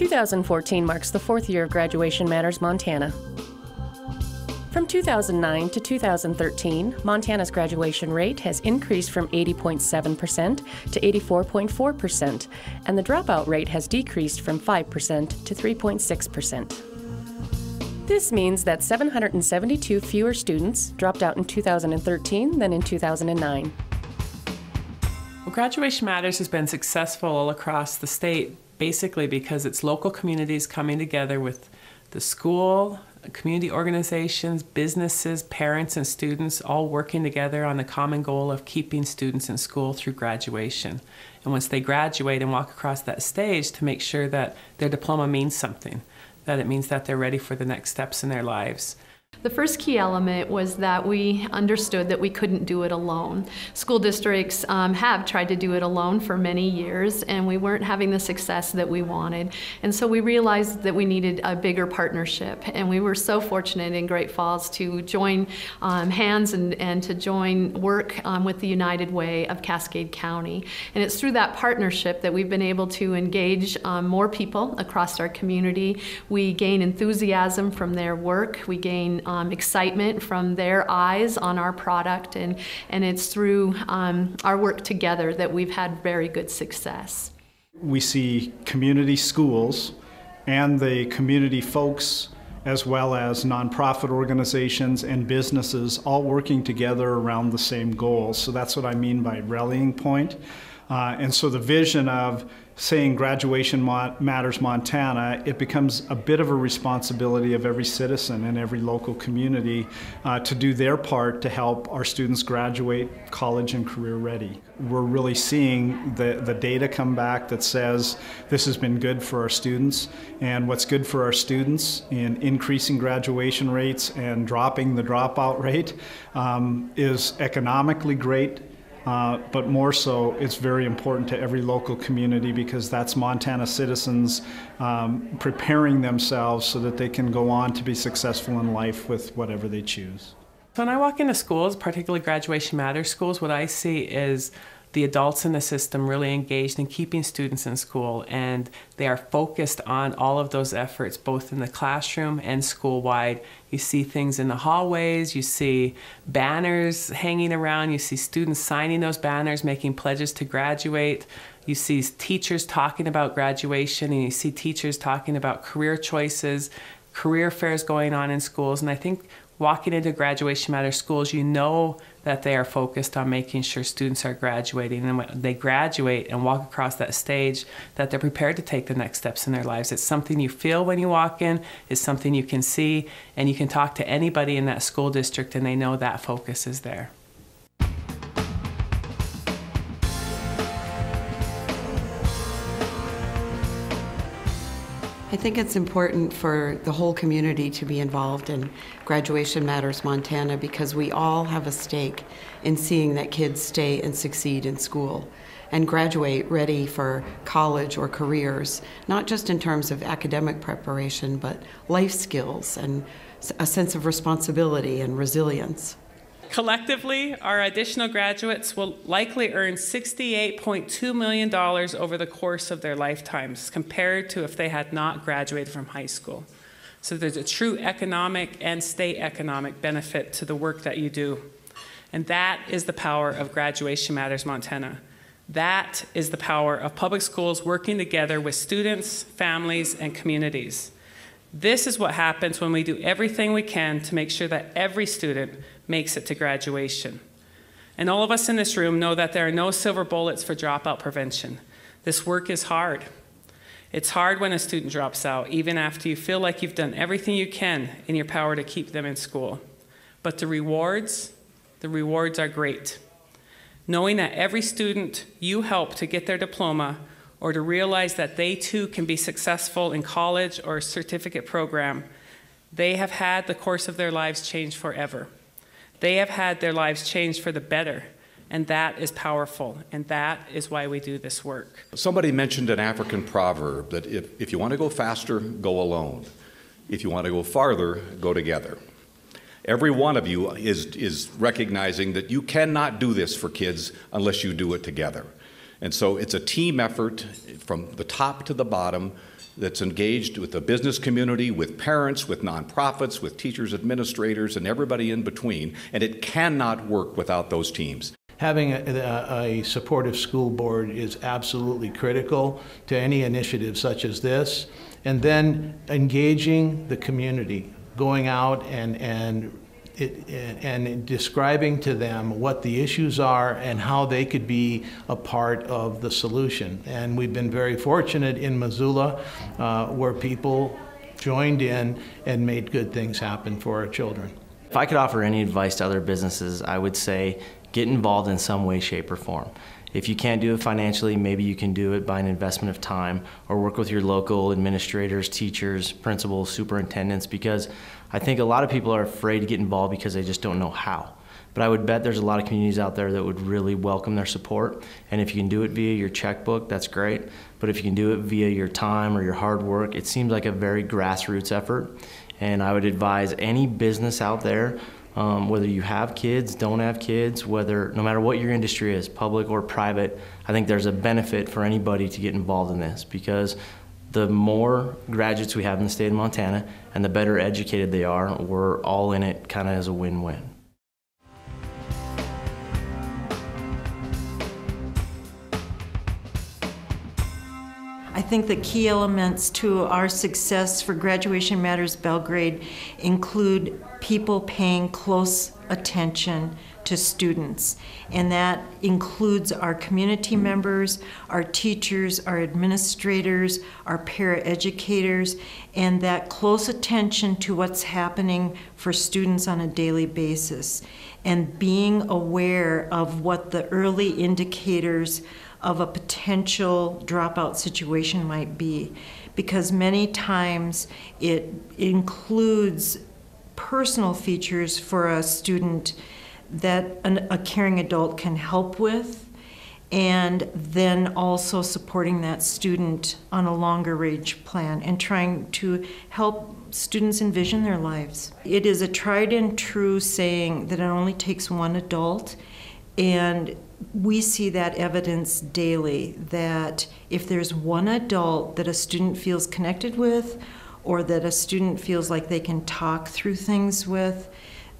2014 marks the fourth year of Graduation Matters Montana. From 2009 to 2013, Montana's graduation rate has increased from 80.7% to 84.4%, and the dropout rate has decreased from 5% to 3.6%. This means that 772 fewer students dropped out in 2013 than in 2009. Well, Graduation Matters has been successful all across the state, basically because it's local communities coming together with the school, community organizations, businesses, parents, and students all working together on the common goal of keeping students in school through graduation. And once they graduate and walk across that stage, to make sure that their diploma means something, that it means that they're ready for the next steps in their lives. The first key element was that we understood that we couldn't do it alone. School districts have tried to do it alone for many years, and we weren't having the success that we wanted. And so we realized that we needed a bigger partnership, and we were so fortunate in Great Falls to join hands and to join work with the United Way of Cascade County. And it's through that partnership that we've been able to engage more people across our community. We gain enthusiasm from their work. We gain excitement from their eyes on our product, and it's through our work together that we've had very good success. We see community schools and the community folks, as well as nonprofit organizations and businesses, all working together around the same goals. So that's what I mean by rallying point. And so the vision of saying Graduation Matters Montana, it becomes a bit of a responsibility of every citizen and every local community to do their part to help our students graduate college and career ready. We're really seeing the data come back that says this has been good for our students, and what's good for our students in increasing graduation rates and dropping the dropout rate is economically great. But more so, it's very important to every local community because that's Montana citizens preparing themselves so that they can go on to be successful in life with whatever they choose. When I walk into schools, particularly Graduation Matters schools, what I see is the adults in the system really engaged in keeping students in school, and they are focused on all of those efforts, both in the classroom and school-wide. You see things in the hallways, you see banners hanging around, you see students signing those banners, making pledges to graduate. You see teachers talking about graduation, and you see teachers talking about career choices, career fairs going on in schools, and I think walking into Graduation Matters schools, you know that they are focused on making sure students are graduating, and when they graduate and walk across that stage, that they're prepared to take the next steps in their lives. It's something you feel when you walk in, it's something you can see, and you can talk to anybody in that school district and they know that focus is there. I think it's important for the whole community to be involved in Graduation Matters Montana because we all have a stake in seeing that kids stay and succeed in school and graduate ready for college or careers, not just in terms of academic preparation, but life skills and a sense of responsibility and resilience. Collectively, our additional graduates will likely earn $68.2 million over the course of their lifetimes, compared to if they had not graduated from high school. So there's a true economic and state economic benefit to the work that you do. And that is the power of Graduation Matters Montana. That is the power of public schools working together with students, families, and communities. This is what happens when we do everything we can to make sure that every student makes it to graduation. And all of us in this room know that there are no silver bullets for dropout prevention. This work is hard. It's hard when a student drops out, even after you feel like you've done everything you can in your power to keep them in school. But the rewards are great. Knowing that every student you help to get their diploma or to realize that they too can be successful in college or a certificate program, they have had the course of their lives changed forever. They have had their lives changed for the better, and that is powerful, and that is why we do this work. Somebody mentioned an African proverb that if you want to go faster, go alone. If you want to go farther, go together. Every one of you is recognizing that you cannot do this for kids unless you do it together. And so it's a team effort from the top to the bottom that's engaged with the business community, with parents, with nonprofits, with teachers, administrators, and everybody in between, and it cannot work without those teams. Having a supportive school board is absolutely critical to any initiative such as this, and then engaging the community, going out and describing to them what the issues are and how they could be a part of the solution. And we've been very fortunate in Missoula where people joined in and made good things happen for our children. If I could offer any advice to other businesses, I would say get involved in some way, shape, or form. If you can't do it financially, maybe you can do it by an investment of time or work with your local administrators, teachers, principals, superintendents, because I think a lot of people are afraid to get involved because they just don't know how. But I would bet there's a lot of communities out there that would really welcome their support. And if you can do it via your checkbook, that's great. But if you can do it via your time or your hard work, it seems like a very grassroots effort. And I would advise any business out there, whether you have kids, don't have kids, no matter what your industry is, public or private, I think there's a benefit for anybody to get involved in this, because the more graduates we have in the state of Montana and the better educated they are, we're all in it kind of as a win-win. I think the key elements to our success for Graduation Matters Belgrade include people paying close attention to students, and that includes our community members, our teachers, our administrators, our paraeducators, and that close attention to what's happening for students on a daily basis, and being aware of what the early indicators of a potential dropout situation might be, because many times it includes personal features for a student that a caring adult can help with, and then also supporting that student on a longer range plan and trying to help students envision their lives. It is a tried and true saying that it only takes one adult, and we see that evidence daily, that if there's one adult that a student feels connected with, or that a student feels like they can talk through things with,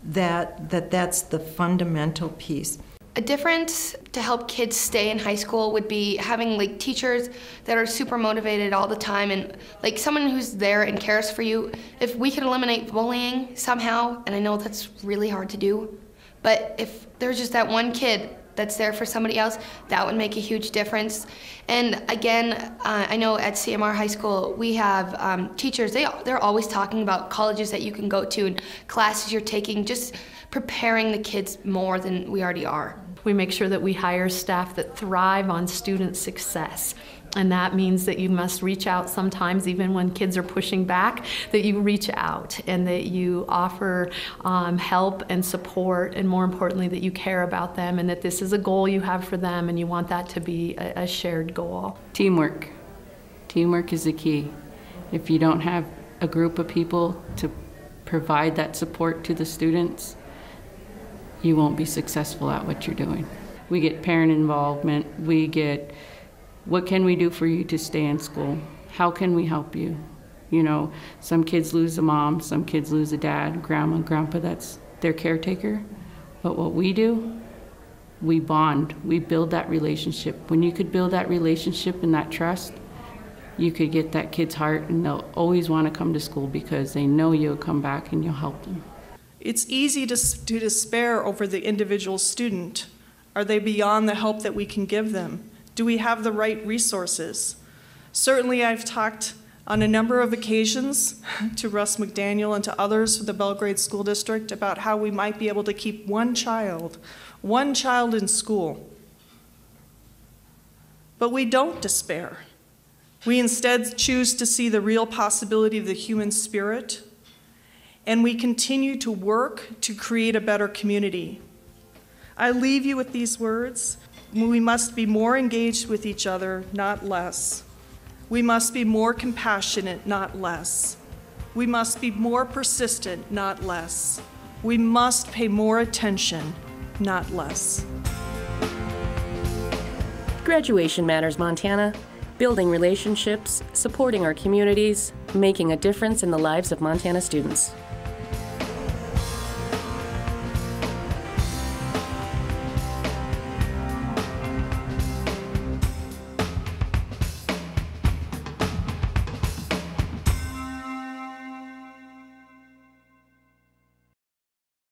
that's the fundamental piece. A difference to help kids stay in high school would be having like teachers that are super motivated all the time, and like someone who's there and cares for you. If we could eliminate bullying somehow, and I know that's really hard to do, but if there's just that one kid that's there for somebody else, that would make a huge difference. And again, I know at CMR High School we have teachers, they're always talking about colleges that you can go to and classes you're taking, just preparing the kids more than we already are. We make sure that we hire staff that thrive on student success. And that means that you must reach out sometimes, even when kids are pushing back, that you reach out and that you offer help and support, and more importantly, that you care about them and that this is a goal you have for them and you want that to be a shared goal. Teamwork. Teamwork is the key. If you don't have a group of people to provide that support to the students, you won't be successful at what you're doing. We get parent involvement, we get what can we do for you to stay in school? How can we help you? You know, some kids lose a mom, some kids lose a dad, grandma, grandpa, that's their caretaker. But what we do, we bond, we build that relationship. When you could build that relationship and that trust, you could get that kid's heart and they'll always want to come to school because they know you'll come back and you'll help them. It's easy to despair over the individual student. Are they beyond the help that we can give them? Do we have the right resources? Certainly I've talked on a number of occasions to Russ McDaniel and to others from the Belgrade School District about how we might be able to keep one child in school. But we don't despair. We instead choose to see the real possibility of the human spirit, and we continue to work to create a better community. I leave you with these words. We must be more engaged with each other, not less. We must be more compassionate, not less. We must be more persistent, not less. We must pay more attention, not less. Graduation Matters Montana building relationships, supporting our communities, making a difference in the lives of Montana students.